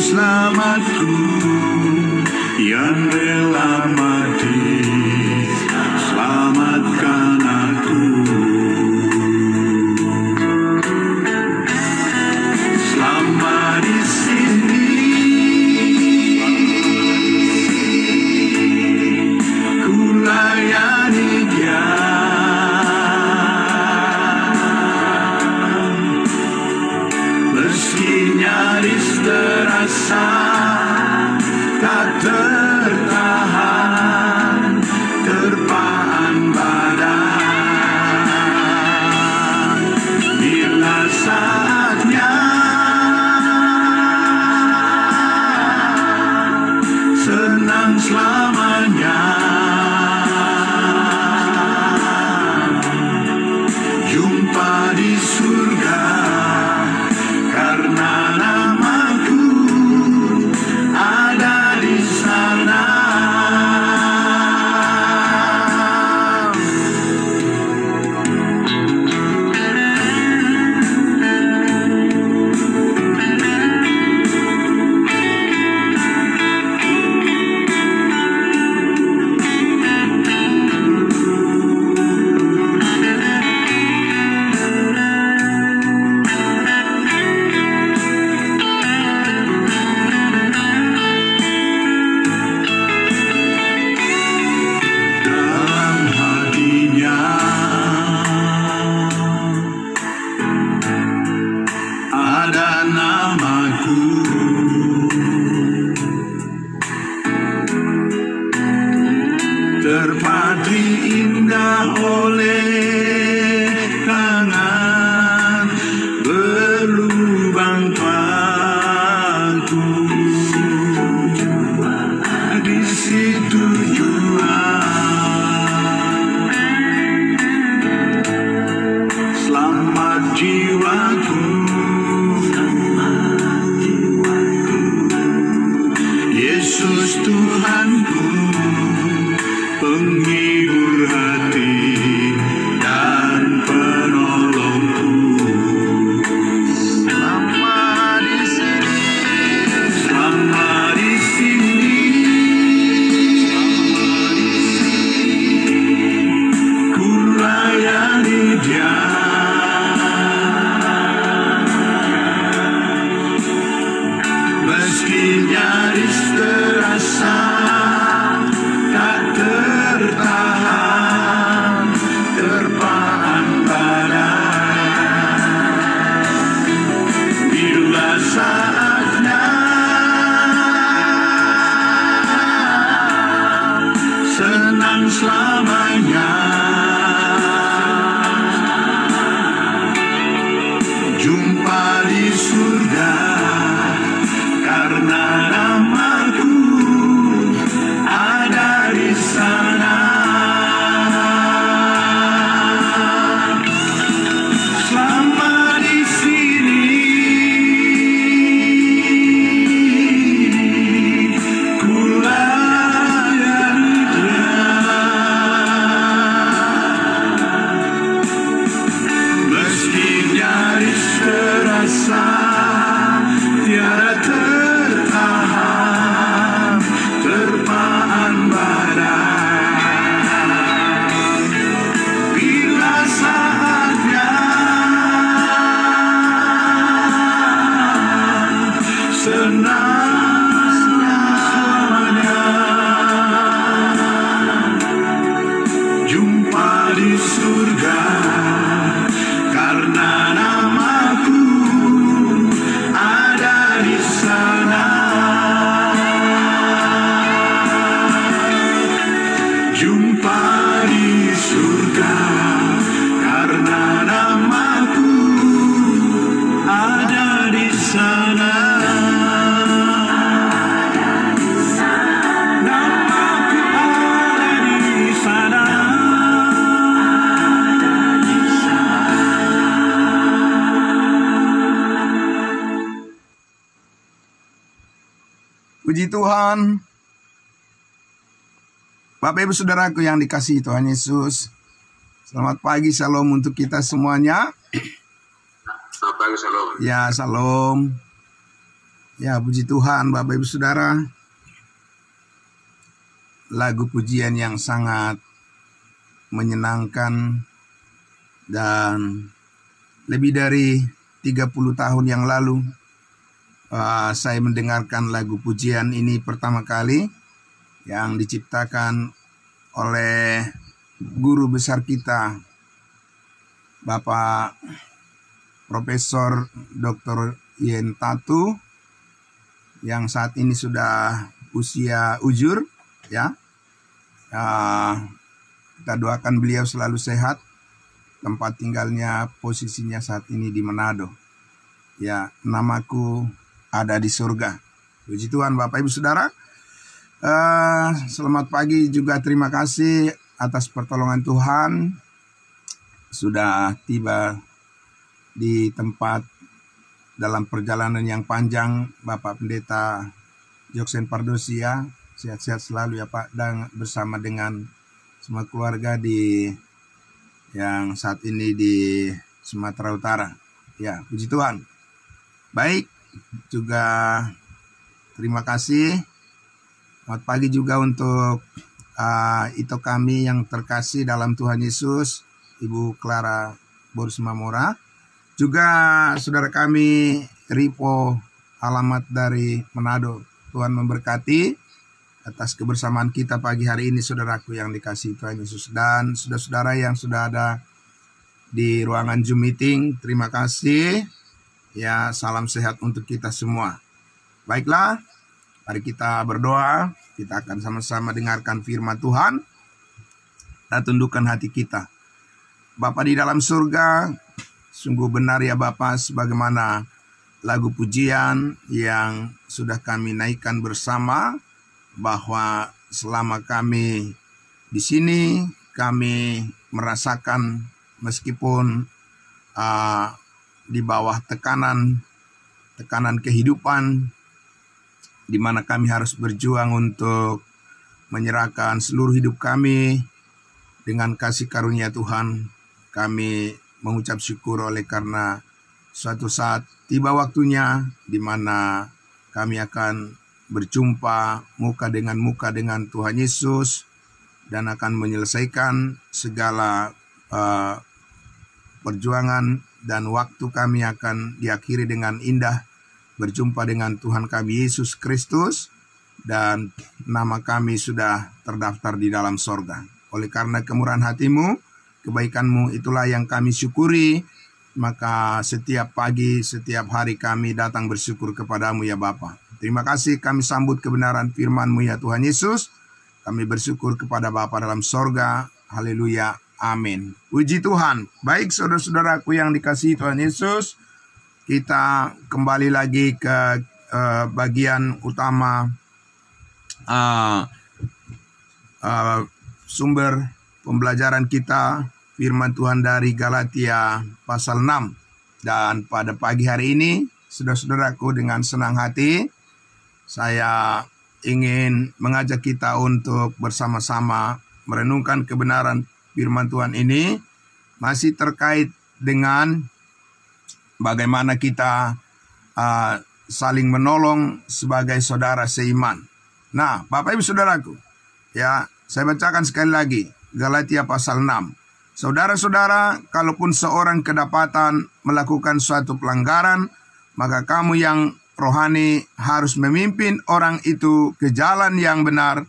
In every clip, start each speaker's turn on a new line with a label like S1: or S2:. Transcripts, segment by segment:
S1: selamatku yang rela mati, selamatkan aku. Selama di sini ku layani Dia. Meski nyaris terasa tak tertahan, terpaan badan, bila saatnya senang selamanya, jumpa di surga. Karena namaku ada di sana. Terpatri indah oleh tangan berlubang paku, di situ jua selamat jiwaku. Yesus Tuhanku, penghibur hati dan penolongku. Selama di sini, selama di sini, ku layani Dia. Meski nyaris terasa tak tertahan, terpaan badan, bila saatnya senang selamanya, jumpa di surga. Karena namaku ada di sana. Selama di sini ku layani Dia. Meski nyaris terasa tiada tertahan, terpaan badan, bila saatnya senang selamanya, jumpa di surga. Karena namaku ada di sana. Jumpa di surga. Karena namaku ada di sana. Namaku ada di sana. Puji Tuhan. Bapak Ibu Saudaraku yang dikasihi Tuhan Yesus, selamat pagi, shalom untuk kita semuanya.
S2: Selamat pagi, shalom.
S1: Ya, shalom. Ya, puji Tuhan Bapak Ibu Saudara. Lagu pujian yang sangat menyenangkan, dan lebih dari 30 tahun yang lalu saya mendengarkan lagu pujian ini pertama kali, yang diciptakan oleh guru besar kita, Bapak Profesor Dr. Yen Tatu, yang saat ini sudah usia ujur, ya. Kita doakan beliau selalu sehat. Tempat tinggalnya, posisinya saat ini di Manado. Ya, namaku ada di surga. Puji Tuhan Bapak Ibu Saudara. Selamat pagi juga, terima kasih atas pertolongan Tuhan. Sudah tiba di tempat dalam perjalanan yang panjang, Bapak Pendeta Joksen Pardosia. Sehat-sehat selalu ya Pak, dan bersama dengan semua keluarga yang saat ini di Sumatera Utara. Ya, puji Tuhan. Baik, juga terima kasih. Selamat pagi juga untuk itu kami yang terkasih dalam Tuhan Yesus, Ibu Clara Borus Mamora. Juga saudara kami Ripo, alamat dari Manado. Tuhan memberkati atas kebersamaan kita pagi hari ini, saudaraku yang dikasihi Tuhan Yesus. Dan saudara-saudara yang sudah ada di ruangan Zoom meeting, terima kasih. Ya, salam sehat untuk kita semua. Baiklah, mari kita berdoa. Kita akan sama-sama dengarkan firman Tuhan dan tundukkan hati kita. Bapa di dalam surga, sungguh benar ya Bapa, sebagaimana lagu pujian yang sudah kami naikkan bersama, bahwa selama kami di sini, kami merasakan meskipun di bawah tekanan kehidupan, di mana kami harus berjuang untuk menyerahkan seluruh hidup kami dengan kasih karunia Tuhan, kami mengucap syukur oleh karena suatu saat tiba waktunya di mana kami akan berjumpa muka dengan Tuhan Yesus dan akan menyelesaikan segala perjuangan, dan waktu kami akan diakhiri dengan indah berjumpa dengan Tuhan kami Yesus Kristus, dan nama kami sudah terdaftar di dalam sorga. Oleh karena kemurahan hati-Mu, kebaikan-Mu, itulah yang kami syukuri. Maka setiap pagi, setiap hari kami datang bersyukur kepada-Mu ya Bapa. Terima kasih, kami sambut kebenaran firman-Mu ya Tuhan Yesus. Kami bersyukur kepada Bapa dalam sorga. Haleluya, amin. Puji Tuhan. Baik saudara-saudaraku yang dikasihi Tuhan Yesus, kita kembali lagi ke bagian utama sumber pembelajaran kita, firman Tuhan dari Galatia pasal 6. Dan pada pagi hari ini, saudara-saudaraku, dengan senang hati saya ingin mengajak kita untuk bersama-sama merenungkan kebenaran firman Tuhan ini, masih terkait dengan bagaimana kita saling menolong sebagai saudara seiman. Nah, Bapak Ibu Saudaraku, ya, saya bacakan sekali lagi Galatia pasal 6. Saudara-saudara, kalaupun seorang kedapatan melakukan suatu pelanggaran, maka kamu yang rohani harus memimpin orang itu ke jalan yang benar.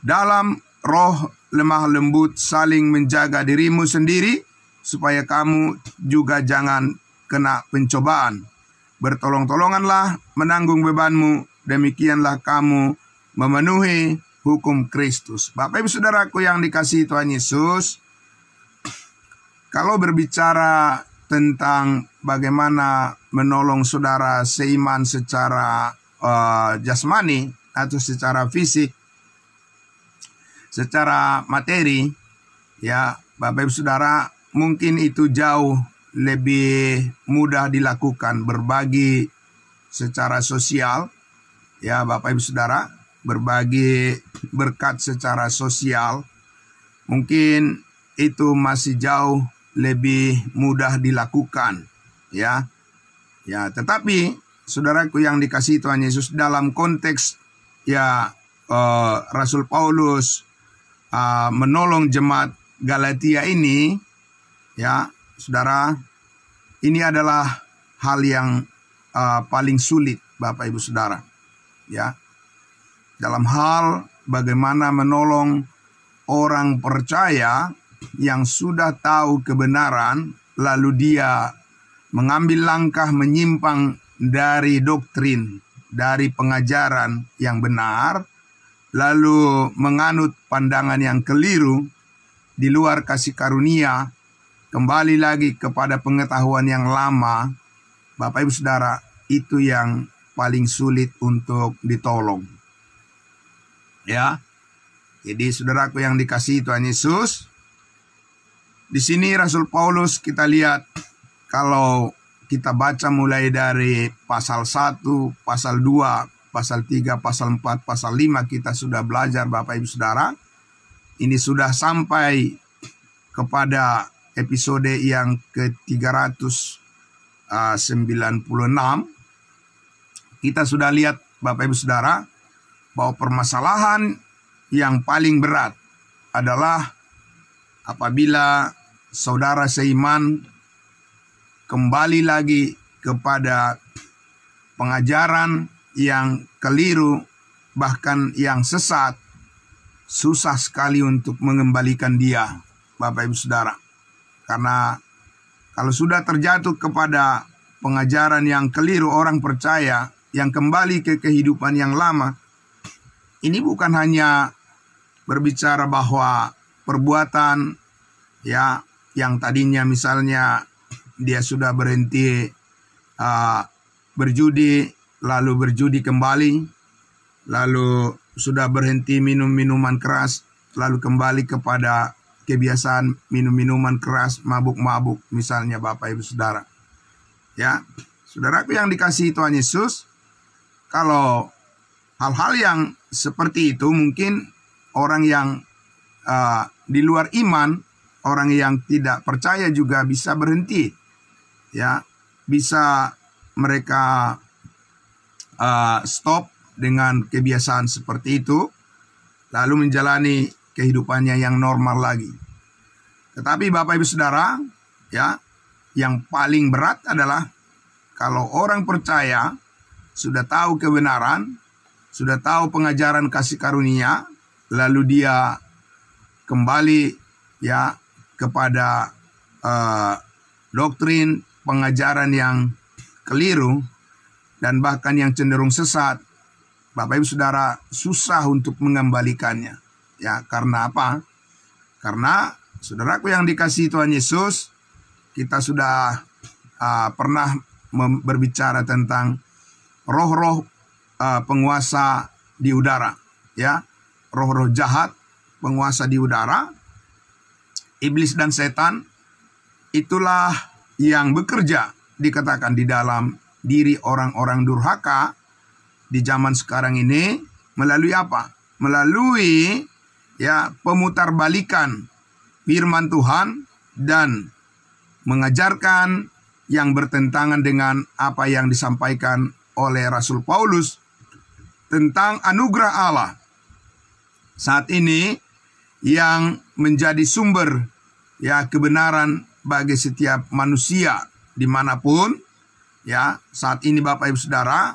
S1: Dalam roh lemah lembut saling menjaga dirimu sendiri, supaya kamu juga jangan kena pencobaan. Bertolong-tolonganlah menanggung bebanmu, demikianlah kamu memenuhi hukum Kristus. Bapak Ibu Saudaraku yang dikasihi Tuhan Yesus, kalau berbicara tentang bagaimana menolong saudara seiman secara jasmani atau secara fisik, secara materi, ya Bapak Ibu Saudara, mungkin itu jauh lebih mudah dilakukan. Berbagi secara sosial, ya Bapak Ibu Saudara, berbagi berkat secara sosial, mungkin itu masih jauh lebih mudah dilakukan, ya. Ya, tetapi saudaraku yang dikasihi Tuhan Yesus, dalam konteks ya Rasul Paulus menolong jemaat Galatia ini, ya saudara, ini adalah hal yang paling sulit Bapak Ibu Saudara, ya, dalam hal bagaimana menolong orang percaya yang sudah tahu kebenaran, lalu dia mengambil langkah menyimpang dari doktrin, dari pengajaran yang benar, lalu menganut pandangan yang keliru di luar kasih karunia, kembali lagi kepada pengetahuan yang lama. Bapak Ibu Saudara, itu yang paling sulit untuk ditolong. Ya. Jadi saudaraku yang dikasihi Tuhan Yesus, di sini Rasul Paulus kita lihat, kalau kita baca mulai dari pasal 1, pasal 2, pasal 3, pasal 4, pasal 5, kita sudah belajar Bapak Ibu Saudara. Ini sudah sampai kepada episode yang ke-396. Kita sudah lihat Bapak Ibu Saudara bahwa permasalahan yang paling berat adalah apabila saudara seiman kembali lagi kepada pengajaran yang keliru, bahkan yang sesat. Susah sekali untuk mengembalikan dia, Bapak Ibu Saudara. Karena kalau sudah terjatuh kepada pengajaran yang keliru, orang percaya yang kembali ke kehidupan yang lama, ini bukan hanya berbicara bahwa perbuatan ya yang tadinya misalnya dia sudah berhenti berjudi, lalu berjudi kembali, lalu sudah berhenti minum minuman keras, lalu kembali kepada kebiasaan minum minuman keras, mabuk-mabuk misalnya Bapak Ibu Saudara. Ya, saudaraku yang dikasihi Tuhan Yesus, kalau hal-hal yang seperti itu mungkin orang yang di luar iman, orang yang tidak percaya juga bisa berhenti. Ya, bisa mereka stop dengan kebiasaan seperti itu, lalu menjalani kehidupannya yang normal lagi. Tetapi Bapak Ibu Saudara, ya, yang paling berat adalah kalau orang percaya sudah tahu kebenaran, sudah tahu pengajaran kasih karunia, lalu dia kembali ya kepada doktrin pengajaran yang keliru dan bahkan yang cenderung sesat. Bapak Ibu Saudara, susah untuk mengembalikannya. Ya, karena apa? Karena saudaraku yang dikasihi Tuhan Yesus, kita sudah pernah berbicara tentang roh-roh penguasa di udara, ya, roh-roh jahat penguasa di udara, iblis dan setan, itulah yang bekerja dikatakan di dalam diri orang-orang durhaka di zaman sekarang ini melalui apa? Melalui ya pemutarbalikan firman Tuhan dan mengajarkan yang bertentangan dengan apa yang disampaikan oleh Rasul Paulus tentang anugerah Allah saat ini yang menjadi sumber ya kebenaran bagi setiap manusia dimanapun. Ya, saat ini Bapak Ibu Saudara,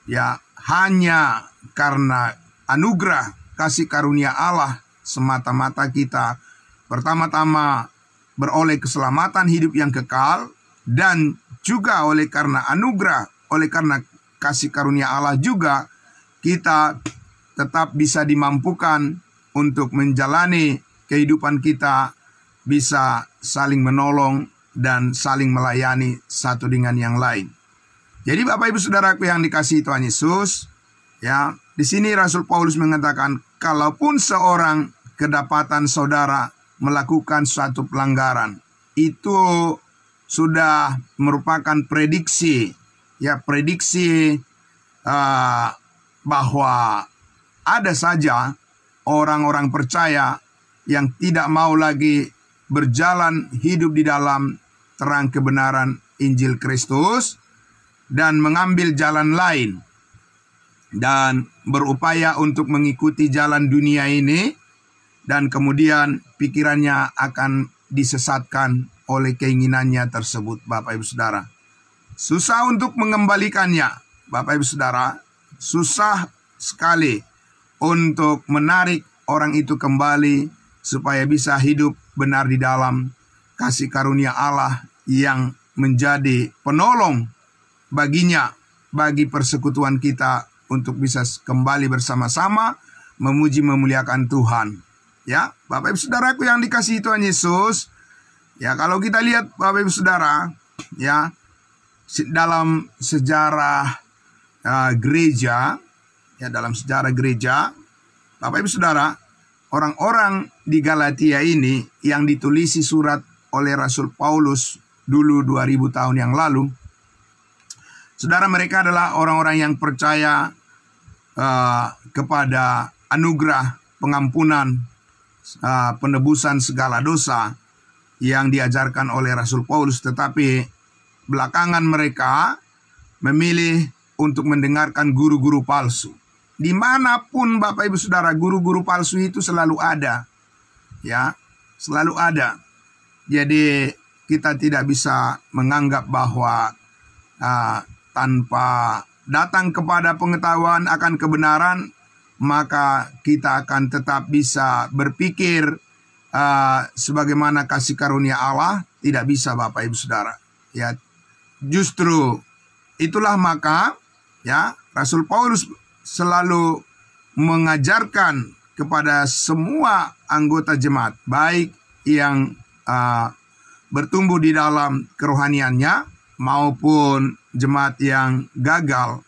S1: ya hanya karena anugerah kasih karunia Allah semata-mata kita pertama-tama beroleh keselamatan hidup yang kekal, dan juga oleh karena anugerah, oleh karena kasih karunia Allah juga kita tetap bisa dimampukan untuk menjalani kehidupan kita, bisa saling menolong dan saling melayani satu dengan yang lain. Jadi Bapak Ibu Saudaraku yang dikasihi Tuhan Yesus, ya, di sini Rasul Paulus mengatakan, kalaupun seorang kedapatan saudara melakukan suatu pelanggaran, itu sudah merupakan prediksi, ya, prediksi bahwa ada saja orang-orang percaya yang tidak mau lagi berjalan hidup di dalam terang kebenaran Injil Kristus, dan mengambil jalan lain dan berupaya untuk mengikuti jalan dunia ini, dan kemudian pikirannya akan disesatkan oleh keinginannya tersebut, Bapak Ibu Saudara. Susah untuk mengembalikannya, Bapak Ibu Saudara. Susah sekali untuk menarik orang itu kembali supaya bisa hidup benar di dalam kasih karunia Allah yang menjadi penolong baginya, bagi persekutuan kita untuk bisa kembali bersama-sama memuji memuliakan Tuhan. Ya, Bapak Ibu Saudaraku yang dikasihi Tuhan Yesus, ya, kalau kita lihat Bapak Ibu Saudara, ya, dalam sejarah gereja, ya, dalam sejarah gereja, Bapak Ibu Saudara, orang-orang di Galatia ini yang ditulisi surat oleh Rasul Paulus dulu 2000 tahun yang lalu, saudara, mereka adalah orang-orang yang percaya kepada anugerah pengampunan, penebusan segala dosa yang diajarkan oleh Rasul Paulus. Tetapi belakangan mereka memilih untuk mendengarkan guru-guru palsu. Dimanapun Bapak Ibu Saudara, guru-guru palsu itu selalu ada, ya, selalu ada. Jadi kita tidak bisa menganggap bahwa tanpa datang kepada pengetahuan akan kebenaran, maka kita akan tetap bisa berpikir sebagaimana kasih karunia Allah. Tidak bisa, Bapak Ibu Saudara. Ya, justru itulah maka, ya, Rasul Paulus selalu mengajarkan kepada semua anggota jemaat, baik yang bertumbuh di dalam kerohaniannya maupun jemaat yang gagal,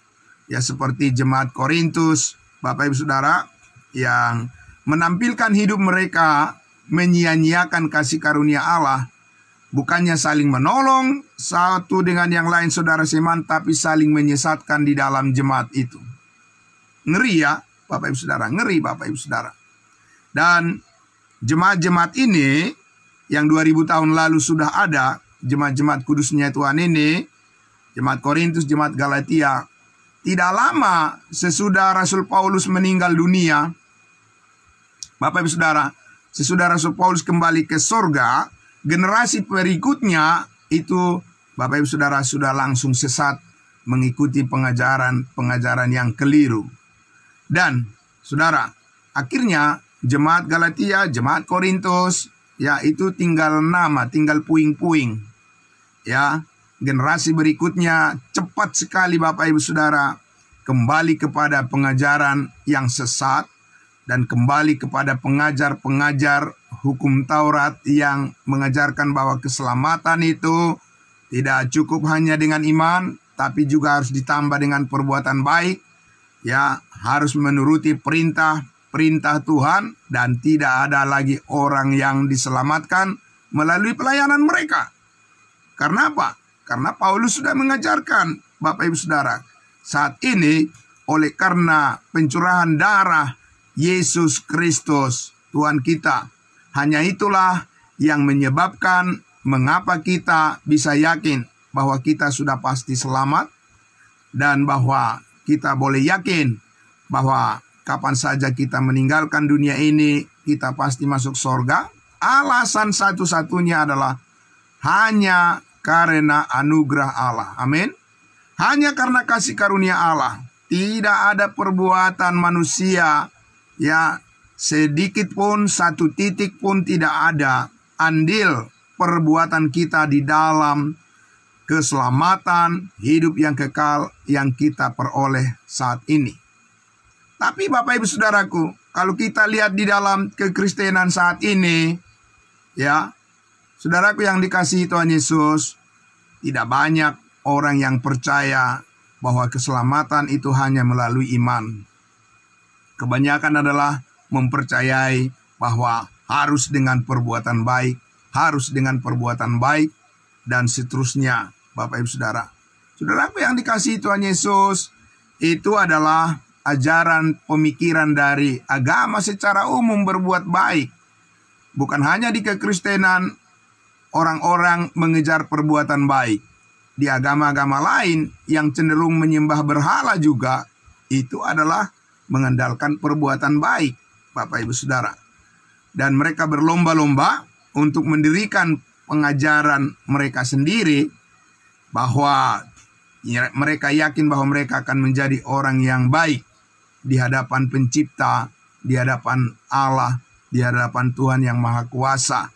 S1: ya, seperti jemaat Korintus, Bapak Ibu Saudara, yang menampilkan hidup mereka menyia-nyiakan kasih karunia Allah, bukannya saling menolong satu dengan yang lain, saudara seiman, tapi saling menyesatkan di dalam jemaat itu. Ngeri, ya, Bapak Ibu Saudara, ngeri, Bapak Ibu Saudara. Dan jemaat-jemaat ini yang 2000 tahun lalu sudah ada, jemaat-jemaat kudusnya Tuhan ini, jemaat Korintus, jemaat Galatia, tidak lama sesudah Rasul Paulus meninggal dunia, Bapak Ibu Saudara, sesudah Rasul Paulus kembali ke surga, generasi berikutnya itu, Bapak Ibu Saudara, sudah langsung sesat mengikuti pengajaran yang keliru. Dan saudara, akhirnya jemaat Galatia, jemaat Korintus, ya, itu tinggal nama, tinggal puing-puing. Ya, generasi berikutnya cepat sekali Bapak Ibu Saudara kembali kepada pengajaran yang sesat dan kembali kepada pengajar-pengajar hukum Taurat yang mengajarkan bahwa keselamatan itu tidak cukup hanya dengan iman, tapi juga harus ditambah dengan perbuatan baik. Ya, harus menuruti perintah Tuhan, dan tidak ada lagi orang yang diselamatkan melalui pelayanan mereka. Karena apa? Karena Paulus sudah mengajarkan, Bapak Ibu Saudara, saat ini oleh karena pencurahan darah Yesus Kristus Tuhan kita, hanya itulah yang menyebabkan mengapa kita bisa yakin bahwa kita sudah pasti selamat, dan bahwa kita boleh yakin bahwa kapan saja kita meninggalkan dunia ini, kita pasti masuk surga. Alasan satu-satunya adalah hanya karena anugerah Allah. Amin. Hanya karena kasih karunia Allah. Tidak ada perbuatan manusia, ya, sedikit pun, satu titik pun tidak ada andil perbuatan kita di dalam keselamatan, hidup yang kekal yang kita peroleh saat ini. Tapi Bapak Ibu Saudaraku, kalau kita lihat di dalam kekristenan saat ini, ya, saudaraku yang dikasihi Tuhan Yesus, tidak banyak orang yang percaya bahwa keselamatan itu hanya melalui iman. Kebanyakan adalah mempercayai bahwa harus dengan perbuatan baik, harus dengan perbuatan baik, dan seterusnya, Bapak Ibu Saudara. Saudaraku yang dikasihi Tuhan Yesus, itu adalah ajaran pemikiran dari agama secara umum berbuat baik. Bukan hanya di kekristenan orang-orang mengejar perbuatan baik, di agama-agama lain yang cenderung menyembah berhala juga, itu adalah mengandalkan perbuatan baik, Bapak Ibu Saudara. Dan mereka berlomba-lomba untuk mendirikan pengajaran mereka sendiri bahwa mereka yakin bahwa mereka akan menjadi orang yang baik di hadapan Pencipta, di hadapan Allah, di hadapan Tuhan yang Maha Kuasa.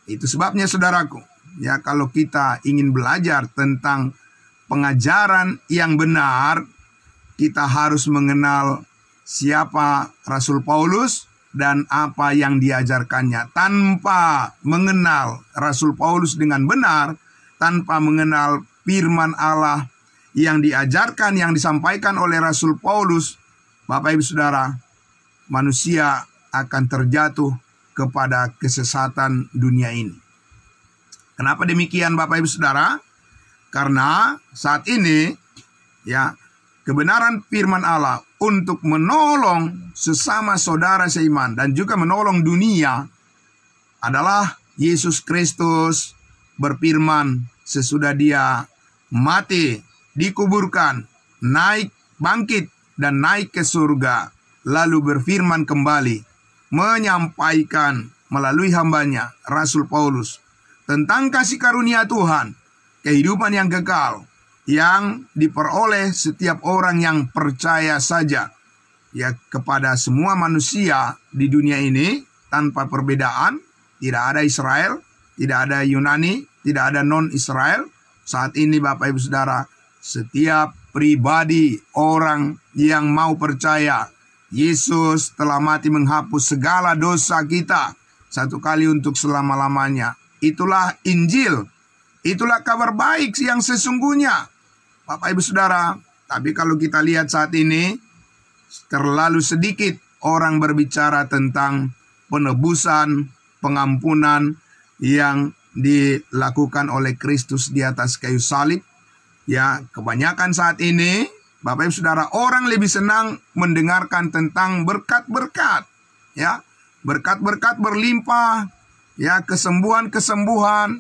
S1: Itu sebabnya saudaraku, ya, kalau kita ingin belajar tentang pengajaran yang benar, kita harus mengenal siapa Rasul Paulus dan apa yang diajarkannya. Tanpa mengenal Rasul Paulus dengan benar, tanpa mengenal firman Allah yang diajarkan, yang disampaikan oleh Rasul Paulus, Bapak Ibu Saudara, manusia akan terjatuh kepada kesesatan dunia ini. Kenapa demikian, Bapak Ibu Saudara? Karena saat ini, ya, kebenaran firman Allah untuk menolong sesama saudara seiman dan juga menolong dunia adalah Yesus Kristus berfirman sesudah dia mati, dikuburkan, naik, bangkit, dan naik ke surga, lalu berfirman kembali, menyampaikan melalui hambanya, Rasul Paulus, tentang kasih karunia Tuhan, kehidupan yang kekal, yang diperoleh setiap orang yang percaya saja, ya, kepada semua manusia di dunia ini tanpa perbedaan. Tidak ada Israel, tidak ada Yunani, tidak ada non-Israel. Saat ini Bapak Ibu Saudara, setiap pribadi orang yang mau percaya Yesus telah mati menghapus segala dosa kita satu kali untuk selama-lamanya. Itulah Injil, itulah kabar baik yang sesungguhnya, Bapak Ibu Saudara. Tapi kalau kita lihat saat ini, terlalu sedikit orang berbicara tentang penebusan, pengampunan yang dilakukan oleh Kristus di atas kayu salib. Ya, kebanyakan saat ini, Bapak Ibu Saudara, orang lebih senang mendengarkan tentang berkat-berkat, ya, berkat-berkat berlimpah, ya, kesembuhan-kesembuhan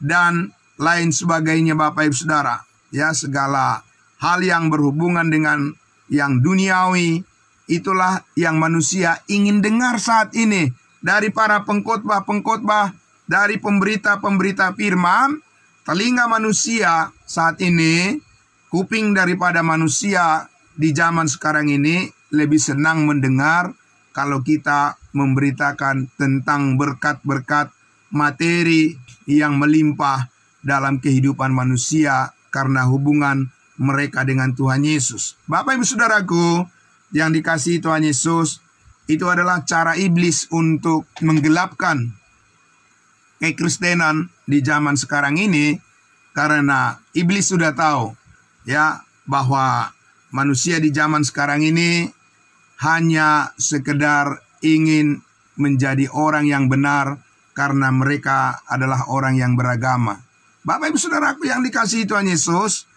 S1: dan lain sebagainya, Bapak Ibu Saudara. Ya, segala hal yang berhubungan dengan yang duniawi, itulah yang manusia ingin dengar saat ini dari para pengkhotbah-pengkhotbah, dari pemberita-pemberita firman. Telinga manusia saat ini, kuping daripada manusia di zaman sekarang ini lebih senang mendengar kalau kita memberitakan tentang berkat-berkat materi yang melimpah dalam kehidupan manusia karena hubungan mereka dengan Tuhan Yesus. Bapak Ibu Saudaraku yang dikasihi Tuhan Yesus, itu adalah cara iblis untuk menggelapkan kekristenan di zaman sekarang ini, karena iblis sudah tahu, ya, bahwa manusia di zaman sekarang ini hanya sekedar ingin menjadi orang yang benar karena mereka adalah orang yang beragama. Bapak Ibu Saudaraku yang dikasihi Tuhan Yesus,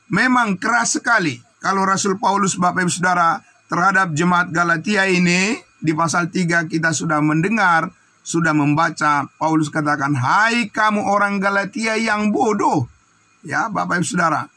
S1: memang keras sekali kalau Rasul Paulus, Bapak Ibu Saudara, terhadap jemaat Galatia ini. Di pasal 3 kita sudah mendengar, sudah membaca, Paulus katakan, hai kamu orang Galatia yang bodoh. Ya, Bapak Ibu Saudara,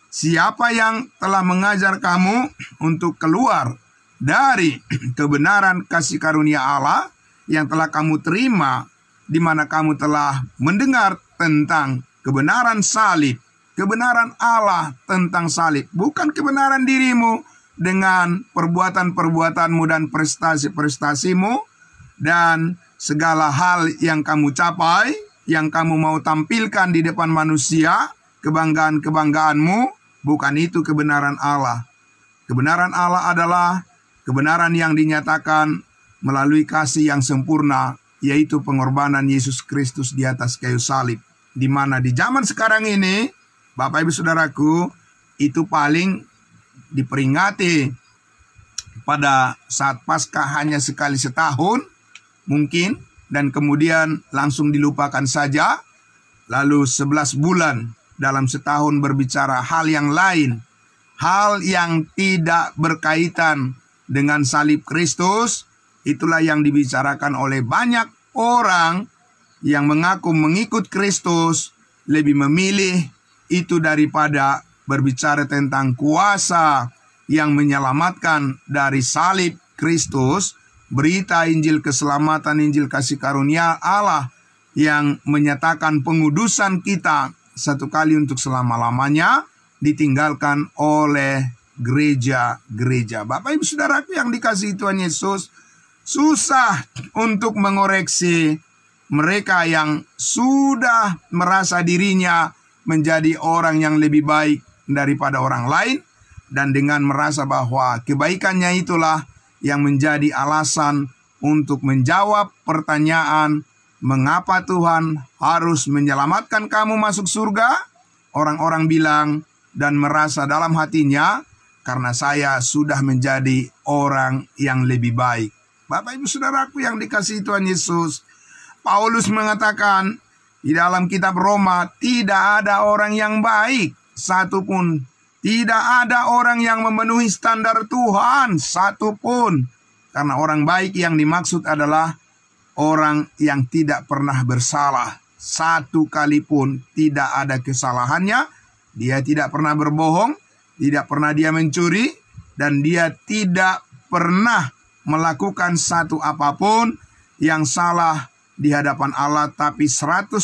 S1: siapa yang telah mengajar kamu untuk keluar dari kebenaran kasih karunia Allah yang telah kamu terima, di mana kamu telah mendengar tentang kebenaran salib, kebenaran Allah tentang salib, bukan kebenaran dirimu dengan perbuatan-perbuatanmu dan prestasi-prestasimu dan segala hal yang kamu capai, yang kamu mau tampilkan di depan manusia, kebanggaan-kebanggaanmu, bukan itu kebenaran Allah. Kebenaran Allah adalah kebenaran yang dinyatakan melalui kasih yang sempurna, yaitu pengorbanan Yesus Kristus di atas kayu salib. Di mana di zaman sekarang ini, Bapak Ibu Saudaraku, itu paling diperingati pada saat Paskah hanya sekali setahun mungkin, dan kemudian langsung dilupakan saja. Lalu 11 bulan dalam setahun berbicara hal yang lain, hal yang tidak berkaitan dengan salib Kristus. Itulah yang dibicarakan oleh banyak orang yang mengaku mengikut Kristus, lebih memilih itu daripada berbicara tentang kuasa yang menyelamatkan dari salib Kristus, berita Injil keselamatan, Injil kasih karunia Allah yang menyatakan pengudusan kita satu kali untuk selama-lamanya ditinggalkan oleh gereja-gereja. Bapak Ibu Saudaraku yang dikasihi Tuhan Yesus, susah untuk mengoreksi mereka yang sudah merasa dirinya menjadi orang yang lebih baik daripada orang lain, dan dengan merasa bahwa kebaikannya itulah yang menjadi alasan untuk menjawab pertanyaan, mengapa Tuhan harus menyelamatkan kamu masuk surga? Orang-orang bilang dan merasa dalam hatinya, karena saya sudah menjadi orang yang lebih baik. Bapak Ibu Saudaraku yang dikasihi Tuhan Yesus, Paulus mengatakan di dalam kitab Roma, tidak ada orang yang baik satupun. Tidak ada orang yang memenuhi standar Tuhan satupun. Karena orang baik yang dimaksud adalah orang yang tidak pernah bersalah. Satu kali pun tidak ada kesalahannya. Dia tidak pernah berbohong. Tidak pernah dia mencuri, dan dia tidak pernah melakukan satu apapun yang salah di hadapan Allah, tapi 100%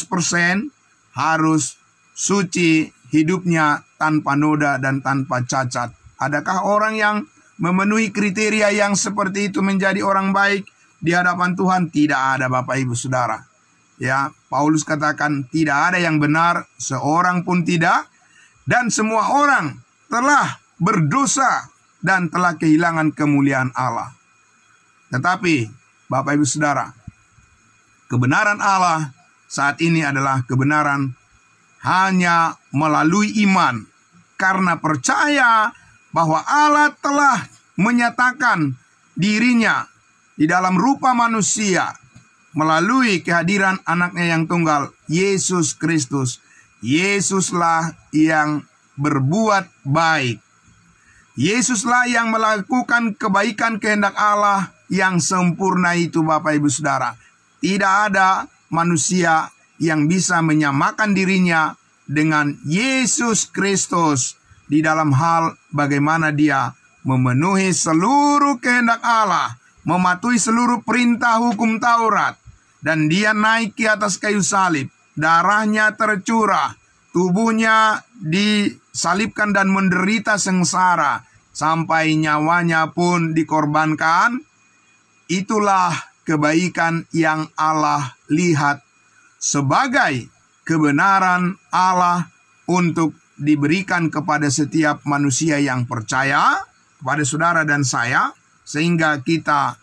S1: harus suci hidupnya tanpa noda dan tanpa cacat. Adakah orang yang memenuhi kriteria yang seperti itu menjadi orang baik di hadapan Tuhan? Tidak ada, Bapak Ibu Saudara. Ya, Paulus katakan tidak ada yang benar, seorang pun tidak, dan semua orang telah berdosa dan telah kehilangan kemuliaan Allah. Tetapi Bapak Ibu Saudara, kebenaran Allah saat ini adalah kebenaran hanya melalui iman, karena percaya bahwa Allah telah menyatakan dirinya di dalam rupa manusia melalui kehadiran anaknya yang tunggal, Yesus Kristus. Yesuslah yang berbuat baik. Yesuslah yang melakukan kebaikan kehendak Allah yang sempurna itu, Bapak Ibu Saudara. Tidak ada manusia yang bisa menyamakan dirinya dengan Yesus Kristus di dalam hal bagaimana dia memenuhi seluruh kehendak Allah, mematuhi seluruh perintah hukum Taurat, dan dia naik ke atas kayu salib, darahnya tercurah, tubuhnya disalibkan dan menderita sengsara, sampai nyawanya pun dikorbankan. Itulah kebaikan yang Allah lihat sebagai kebenaran Allah untuk diberikan kepada setiap manusia yang percaya, kepada saudara dan saya, sehingga kita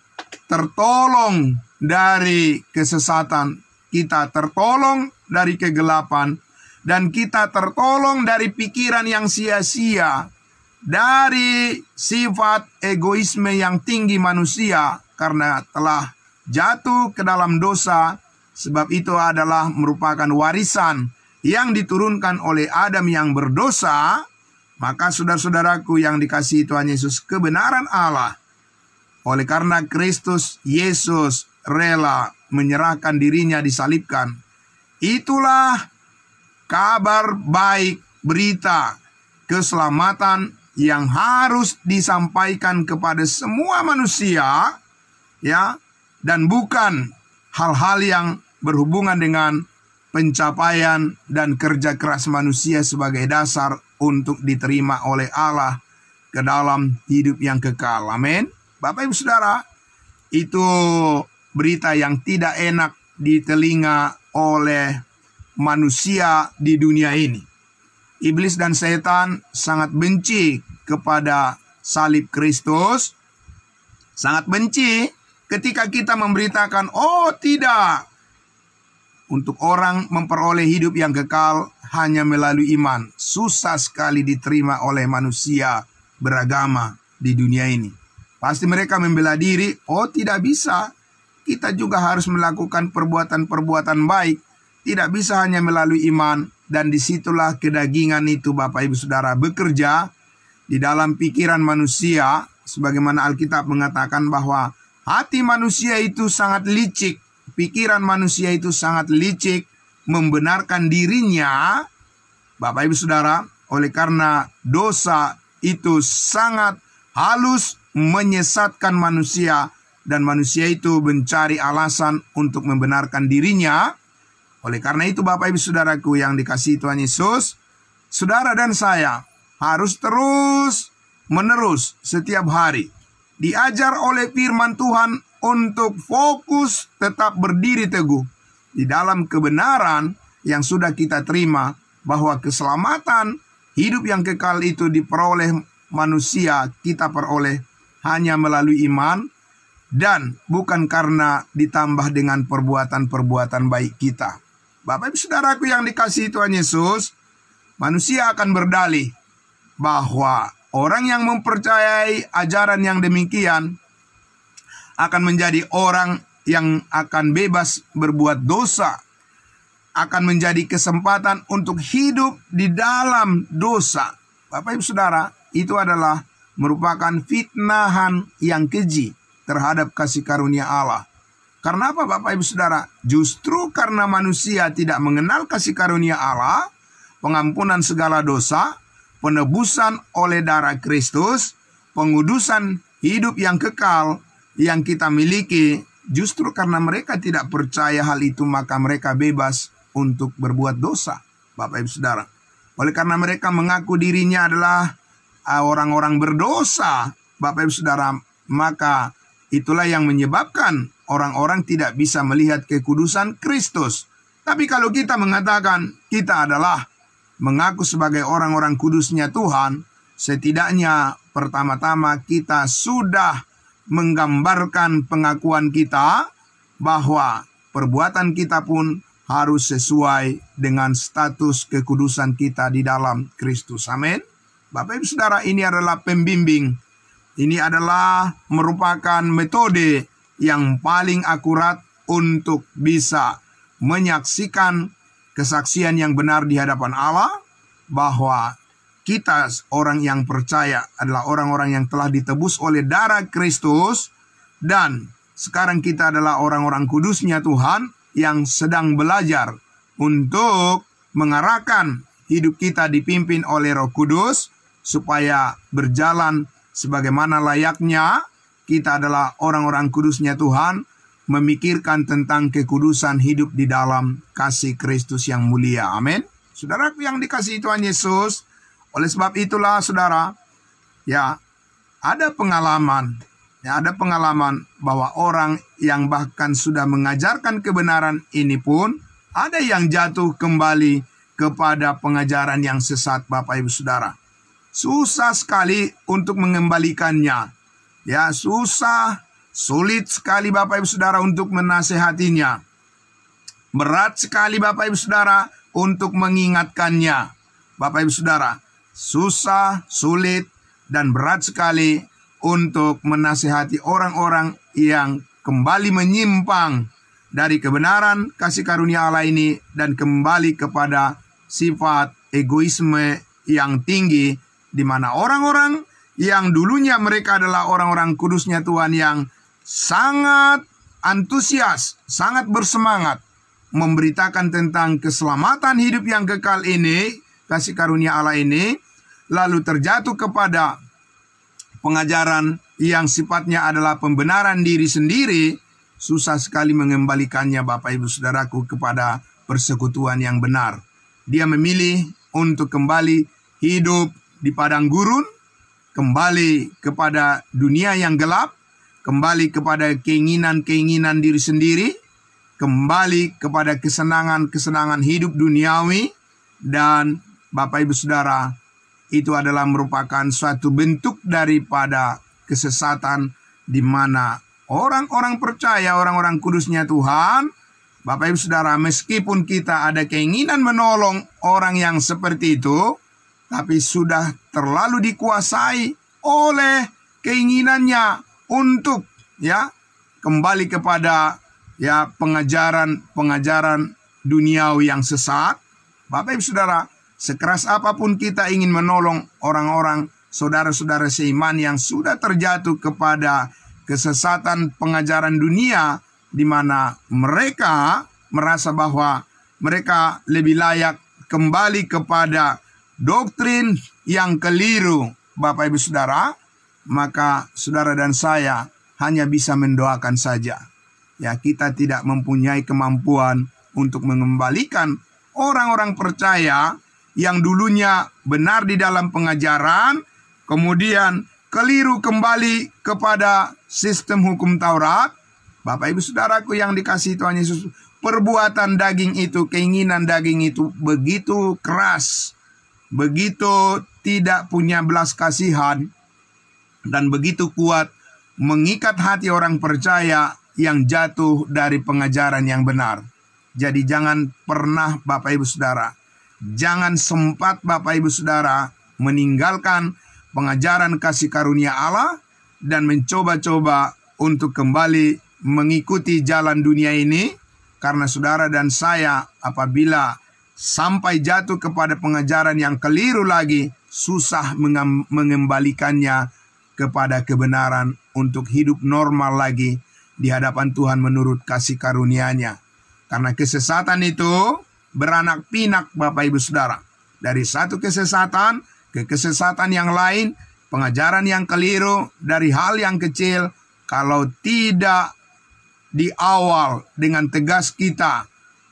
S1: tertolong dari kesesatan, kita tertolong dari kegelapan, dan kita tertolong dari pikiran yang sia-sia, dari sifat egoisme yang tinggi manusia karena telah jatuh ke dalam dosa. Sebab itu adalah merupakan warisan yang diturunkan oleh Adam yang berdosa. Maka saudara-saudaraku yang dikasihi Tuhan Yesus, kebenaran Allah, oleh karena Kristus Yesus rela menyerahkan dirinya disalibkan, itulah kabar baik, berita keselamatan yang harus disampaikan kepada semua manusia, ya, dan bukan hal-hal yang berhubungan dengan pencapaian dan kerja keras manusia sebagai dasar untuk diterima oleh Allah ke dalam hidup yang kekal. Amin. Bapak Ibu Saudara, itu berita yang tidak enak di telinga oleh manusia di dunia ini. Iblis dan setan sangat benci kepada salib Kristus, sangat benci ketika kita memberitakan, oh tidak, untuk orang memperoleh hidup yang kekal hanya melalui iman. Susah sekali diterima oleh manusia beragama di dunia ini. Pasti mereka membela diri, oh tidak bisa, kita juga harus melakukan perbuatan-perbuatan baik. Tidak bisa hanya melalui iman. Dan disitulah kedagingan itu, Bapak Ibu Saudara, bekerja di dalam pikiran manusia. Sebagaimana Alkitab mengatakan bahwa hati manusia itu sangat licik, pikiran manusia itu sangat licik, membenarkan dirinya Bapak Ibu Saudara, oleh karena dosa itu sangat halus menyesatkan manusia, dan manusia itu mencari alasan untuk membenarkan dirinya. Oleh karena itu Bapak Ibu Saudaraku yang dikasihi Tuhan Yesus, saudara dan saya harus terus menerus setiap hari diajar oleh firman Tuhan untuk fokus tetap berdiri teguh di dalam kebenaran yang sudah kita terima, bahwa keselamatan hidup yang kekal itu diperoleh manusia, kita peroleh hanya melalui iman dan bukan karena ditambah dengan perbuatan-perbuatan baik kita. Bapak Ibu Saudaraku yang dikasihi Tuhan Yesus, manusia akan berdalih bahwa orang yang mempercayai ajaran yang demikian akan menjadi orang yang akan bebas berbuat dosa, akan menjadi kesempatan untuk hidup di dalam dosa. Bapak Ibu Saudara, itu adalah merupakan fitnahan yang keji terhadap kasih karunia Allah. Karena apa Bapak Ibu Saudara? Justru karena manusia tidak mengenal kasih karunia Allah, pengampunan segala dosa, penebusan oleh darah Kristus, pengudusan hidup yang kekal yang kita miliki, justru karena mereka tidak percaya hal itu, maka mereka bebas untuk berbuat dosa, Bapak Ibu Saudara. Oleh karena mereka mengaku dirinya adalah orang-orang berdosa, Bapak Ibu Saudara, maka itulah yang menyebabkan orang-orang tidak bisa melihat kekudusan Kristus. Tapi kalau kita mengatakan kita adalah mengaku sebagai orang-orang kudusnya Tuhan, setidaknya pertama-tama kita sudah menggambarkan pengakuan kita bahwa perbuatan kita pun harus sesuai dengan status kekudusan kita di dalam Kristus. Amin. Bapak Ibu Saudara, ini adalah pembimbing. Ini adalah merupakan metode yang paling akurat untuk bisa menyaksikan kesaksian yang benar di hadapan Allah, bahwa kita orang yang percaya adalah orang-orang yang telah ditebus oleh darah Kristus, dan sekarang kita adalah orang-orang kudusnya Tuhan yang sedang belajar untuk mengarahkan hidup kita dipimpin oleh Roh Kudus supaya berjalan sebagaimana layaknya kita adalah orang-orang kudusnya Tuhan, memikirkan tentang kekudusan hidup di dalam kasih Kristus yang mulia. Amin. Saudaraku yang dikasihi Tuhan Yesus, oleh sebab itulah saudara, ada pengalaman bahwa orang yang bahkan sudah mengajarkan kebenaran ini pun ada yang jatuh kembali kepada pengajaran yang sesat, Bapak Ibu Saudara. Susah sekali untuk mengembalikannya. Sulit sekali Bapak Ibu Saudara untuk menasehatinya. Berat sekali Bapak Ibu Saudara untuk mengingatkannya. Bapak Ibu Saudara, susah, sulit, dan berat sekali untuk menasehati orang-orang yang kembali menyimpang dari kebenaran kasih karunia Allah ini dan kembali kepada sifat egoisme yang tinggi, di mana orang-orang yang dulunya mereka adalah orang-orang kudusnya Tuhan yang sangat antusias, sangat bersemangat memberitakan tentang keselamatan hidup yang kekal ini, kasih karunia Allah ini, lalu terjatuh kepada pengajaran yang sifatnya adalah pembenaran diri sendiri. Susah sekali mengembalikannya Bapak Ibu Saudaraku kepada persekutuan yang benar. Dia memilih untuk kembali hidup di padang gurun, kembali kepada dunia yang gelap, kembali kepada keinginan-keinginan diri sendiri, kembali kepada kesenangan-kesenangan hidup duniawi. Dan Bapak Ibu Saudara, itu adalah merupakan suatu bentuk daripada kesesatan, di mana orang-orang percaya, orang-orang kudusnya Tuhan, Bapak Ibu Saudara, meskipun kita ada keinginan menolong orang yang seperti itu, tapi sudah terlalu dikuasai oleh keinginannya untuk kembali kepada pengajaran duniawi yang sesat. Bapak Ibu Saudara, sekeras apapun kita ingin menolong orang-orang saudara-saudara seiman yang sudah terjatuh kepada kesesatan pengajaran dunia, di mana mereka merasa bahwa mereka lebih layak kembali kepada doktrin yang keliru, Bapak Ibu Saudara, maka saudara dan saya hanya bisa mendoakan saja. Ya, kita tidak mempunyai kemampuan untuk mengembalikan orang-orang percaya yang dulunya benar di dalam pengajaran, kemudian keliru kembali kepada sistem hukum Taurat. Bapak Ibu Saudaraku yang dikasihi Tuhan Yesus, perbuatan daging itu, keinginan daging itu begitu keras, begitu tidak punya belas kasihan, dan begitu kuat mengikat hati orang percaya yang jatuh dari pengajaran yang benar. Jadi jangan pernah Bapak Ibu Saudara, jangan sempat Bapak Ibu Saudara meninggalkan pengajaran kasih karunia Allah dan mencoba-coba untuk kembali mengikuti jalan dunia ini. Karena saudara dan saya apabila sampai jatuh kepada pengajaran yang keliru lagi, susah mengembalikannya kepada kebenaran untuk hidup normal lagi di hadapan Tuhan menurut kasih karunia-Nya. Karena kesesatan itu beranak pinak Bapak Ibu Saudara. Dari satu kesesatan ke kesesatan yang lain, pengajaran yang keliru dari hal yang kecil, kalau tidak di awal dengan tegas kita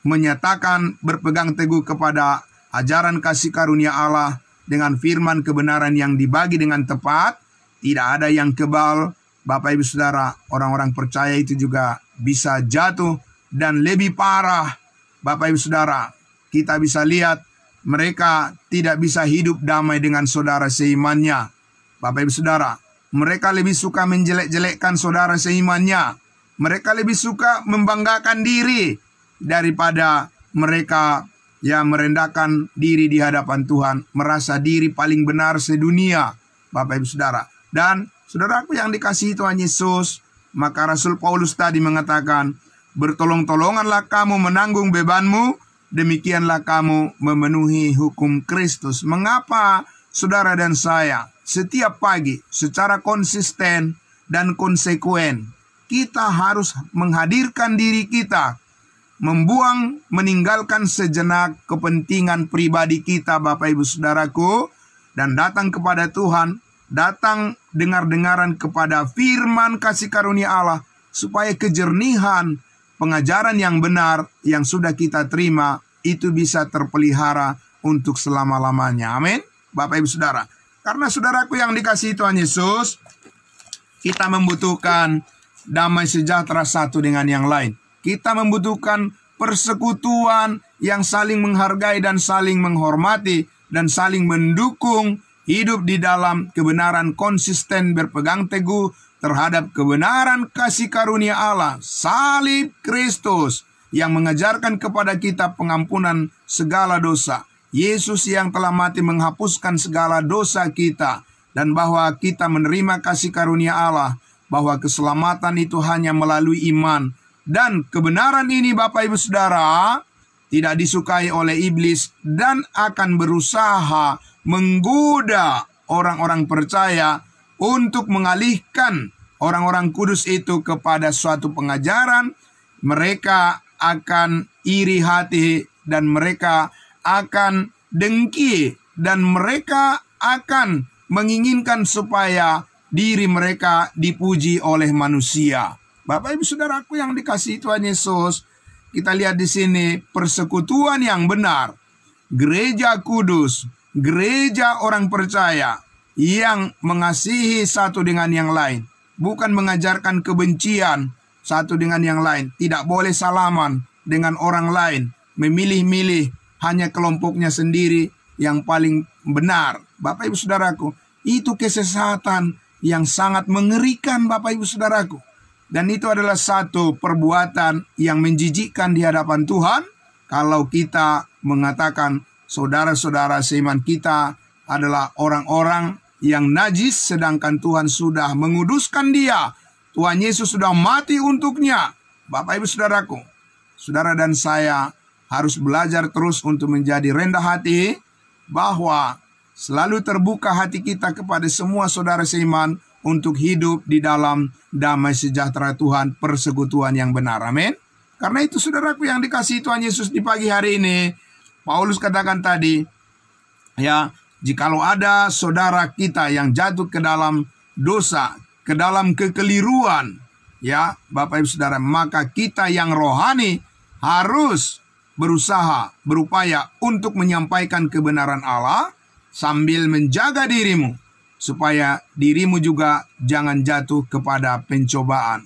S1: menyatakan berpegang teguh kepada ajaran kasih karunia Allah dengan firman kebenaran yang dibagi dengan tepat, tidak ada yang kebal. Bapak Ibu Saudara, orang-orang percaya itu juga bisa jatuh dan lebih parah. Bapak Ibu Saudara, kita bisa lihat mereka tidak bisa hidup damai dengan saudara seimannya. Bapak Ibu Saudara, mereka lebih suka menjelek-jelekkan saudara seimannya. Mereka lebih suka membanggakan diri daripada mereka yang merendahkan diri di hadapan Tuhan, merasa diri paling benar sedunia, Bapak Ibu Saudara. Dan saudaraku yang dikasihi Tuhan Yesus, maka Rasul Paulus tadi mengatakan, bertolong-tolonganlah kamu menanggung bebanmu, demikianlah kamu memenuhi hukum Kristus. Mengapa saudara dan saya setiap pagi secara konsisten dan konsekuen kita harus menghadirkan diri kita, meninggalkan sejenak kepentingan pribadi kita Bapak Ibu Saudaraku, dan datang kepada Tuhan, datang dengar-dengaran kepada firman kasih karunia Allah, supaya kejernihan pengajaran yang benar yang sudah kita terima itu bisa terpelihara untuk selama-lamanya. Amin. Bapak Ibu Saudara, karena saudaraku yang dikasihi Tuhan Yesus, kita membutuhkan damai sejahtera satu dengan yang lain. Kita membutuhkan persekutuan yang saling menghargai dan saling menghormati dan saling mendukung, hidup di dalam kebenaran konsisten berpegang teguh terhadap kebenaran kasih karunia Allah, salib Kristus yang mengajarkan kepada kita pengampunan segala dosa. Yesus yang telah mati menghapuskan segala dosa kita, dan bahwa kita menerima kasih karunia Allah, bahwa keselamatan itu hanya melalui iman. Dan kebenaran ini Bapak Ibu Saudara tidak disukai oleh iblis dan akan berusaha menggoda orang-orang percaya untuk mengalihkan orang-orang kudus itu kepada suatu pengajaran. Mereka akan iri hati dan mereka akan dengki dan mereka akan menginginkan supaya diri mereka dipuji oleh manusia. Bapak Ibu Saudaraku yang dikasihi Tuhan Yesus, kita lihat di sini persekutuan yang benar, gereja kudus, gereja orang percaya yang mengasihi satu dengan yang lain, bukan mengajarkan kebencian satu dengan yang lain. Tidak boleh salaman dengan orang lain, memilih-milih hanya kelompoknya sendiri yang paling benar. Bapak Ibu Saudaraku, itu kesesatan yang sangat mengerikan Bapak Ibu Saudaraku. Dan itu adalah satu perbuatan yang menjijikkan di hadapan Tuhan. Kalau kita mengatakan saudara-saudara seiman kita adalah orang-orang yang najis, sedangkan Tuhan sudah menguduskan dia. Tuhan Yesus sudah mati untuknya. Bapak Ibu Saudaraku, saudara dan saya harus belajar terus untuk menjadi rendah hati, bahwa selalu terbuka hati kita kepada semua saudara seiman untuk hidup di dalam damai sejahtera Tuhan, persekutuan yang benar. Amin. Karena itu saudaraku yang dikasihi Tuhan Yesus, di pagi hari ini Paulus katakan tadi, ya, jikalau ada saudara kita yang jatuh ke dalam dosa, ke dalam kekeliruan, ya, Bapak Ibu Saudara, maka kita yang rohani harus berusaha, berupaya untuk menyampaikan kebenaran Allah sambil menjaga dirimu, supaya dirimu juga jangan jatuh kepada pencobaan.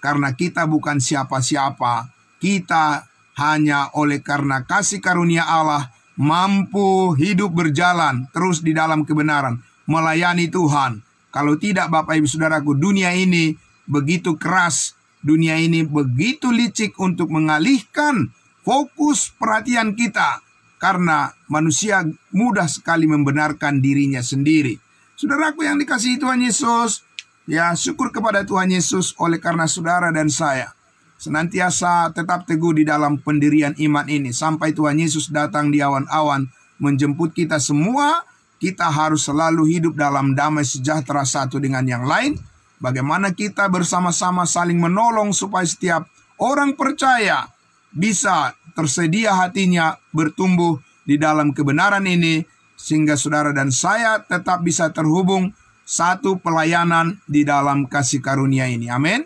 S1: Karena kita bukan siapa-siapa, kita hanya oleh karena kasih karunia Allah mampu hidup berjalan terus di dalam kebenaran, melayani Tuhan. Kalau tidak, Bapak Ibu Saudaraku, dunia ini begitu keras, dunia ini begitu licik untuk mengalihkan fokus perhatian kita, karena manusia mudah sekali membenarkan dirinya sendiri. Saudaraku yang dikasihi Tuhan Yesus, ya, syukur kepada Tuhan Yesus oleh karena saudara dan saya senantiasa tetap teguh di dalam pendirian iman ini. Sampai Tuhan Yesus datang di awan-awan menjemput kita semua, kita harus selalu hidup dalam damai sejahtera satu dengan yang lain. Bagaimana kita bersama-sama saling menolong supaya setiap orang percaya bisa tersedia hatinya bertumbuh di dalam kebenaran ini, sehingga saudara dan saya tetap bisa terhubung satu pelayanan di dalam kasih karunia ini. Amin.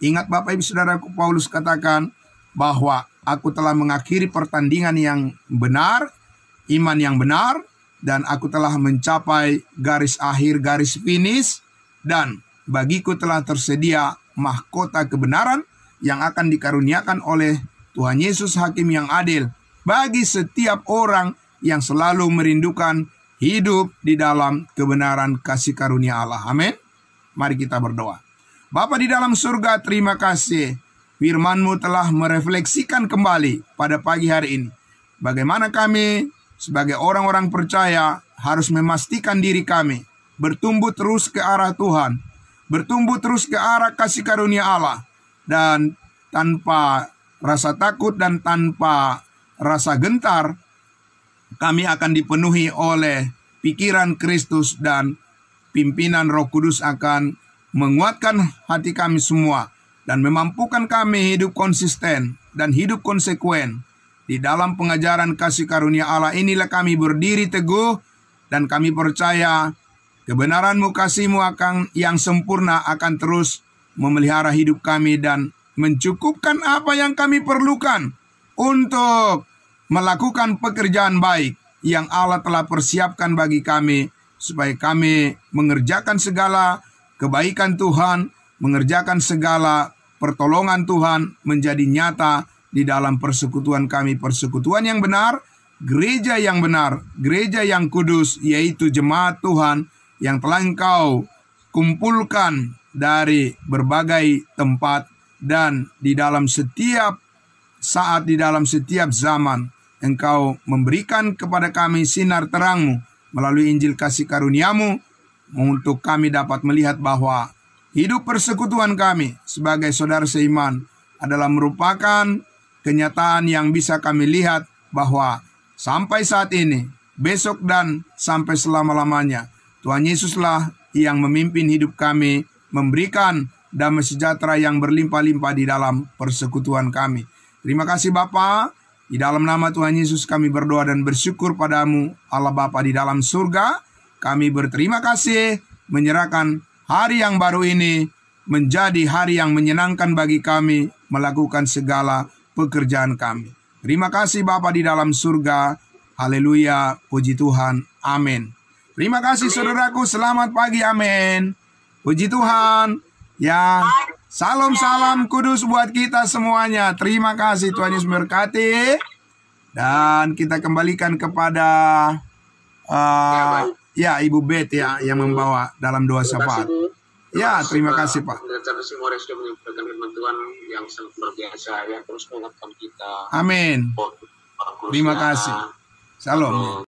S1: Ingat Bapak Ibu Saudaraku, Paulus katakan bahwa aku telah mengakhiri pertandingan yang benar, iman yang benar, dan aku telah mencapai garis akhir, garis finish, dan bagiku telah tersedia mahkota kebenaran yang akan dikaruniakan oleh Tuhan Yesus Hakim yang adil bagi setiap orang yang selalu merindukan hidup di dalam kebenaran kasih karunia Allah. Amin. Mari kita berdoa. Bapa di dalam surga, terima kasih firman-Mu telah merefleksikan kembali pada pagi hari ini bagaimana kami sebagai orang-orang percaya harus memastikan diri kami bertumbuh terus ke arah Tuhan, bertumbuh terus ke arah kasih karunia Allah, dan tanpa rasa takut dan tanpa rasa gentar kami akan dipenuhi oleh pikiran Kristus, dan pimpinan Roh Kudus akan menguatkan hati kami semua dan memampukan kami hidup konsisten dan hidup konsekuen di dalam pengajaran kasih karunia Allah. Inilah kami berdiri teguh dan kami percaya kebenaran-Mu, kasih-Mu akan yang sempurna akan terus memelihara hidup kami dan mencukupkan apa yang kami perlukan untuk melakukan pekerjaan baik yang Allah telah persiapkan bagi kami, supaya kami mengerjakan segala kebaikan Tuhan, mengerjakan segala pertolongan Tuhan menjadi nyata di dalam persekutuan kami, persekutuan yang benar, gereja yang benar, gereja yang kudus, yaitu jemaat Tuhan yang telah Engkau kumpulkan dari berbagai tempat, dan di dalam setiap saat, di dalam setiap zaman, Engkau memberikan kepada kami sinar terang-Mu melalui Injil kasih karunia-Mu, untuk kami dapat melihat bahwa hidup persekutuan kami sebagai saudara seiman adalah merupakan kenyataan yang bisa kami lihat bahwa sampai saat ini, besok, dan sampai selama-lamanya, Tuhan Yesuslah yang memimpin hidup kami, memberikan damai sejahtera yang berlimpah-limpah di dalam persekutuan kami. Terima kasih Bapa. Di dalam nama Tuhan Yesus kami berdoa dan bersyukur padamu, Allah Bapa di dalam surga. Kami berterima kasih menyerahkan hari yang baru ini menjadi hari yang menyenangkan bagi kami melakukan segala pekerjaan kami. Terima kasih Bapa di dalam surga. Haleluya, puji Tuhan. Amin. Terima kasih saudaraku, selamat pagi. Amin. Puji Tuhan. Ya, salam kudus buat kita semuanya. Terima kasih, Tuhan Yesus memberkati. Dan kita kembalikan kepada ya, Ibu Bet ya, yang membawa dalam doa syafaat. Ya, terima kasih Pak.
S2: Terima kasih Mores sudah menyampaikan firman Tuhan yang sangat luar biasa, yang terus menguatkan kita.
S1: Amin. Terima kasih. Salam.